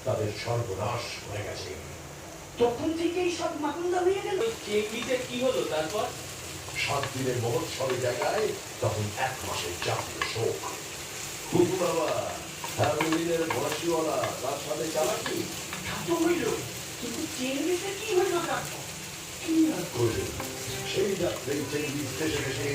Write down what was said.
তাদের সর্বনাশ হয়ে গেছে। তখন থেকেই সব মাকুন্দা হয়ে গেল। কি হলো তারপর? 7 দিনের মহোৎসবের জায়গায় তখন 1 মাসের জাতীয় শোক। বাবা হ্যালোউইনের বয়সীওয়ালা তার সাথে চালাকি তো হইল, কিন্তু চেঙ্গিসের কি হইল? কি আর করলেন? সেই রাত্রে চেঙ্গিস দেশে এসে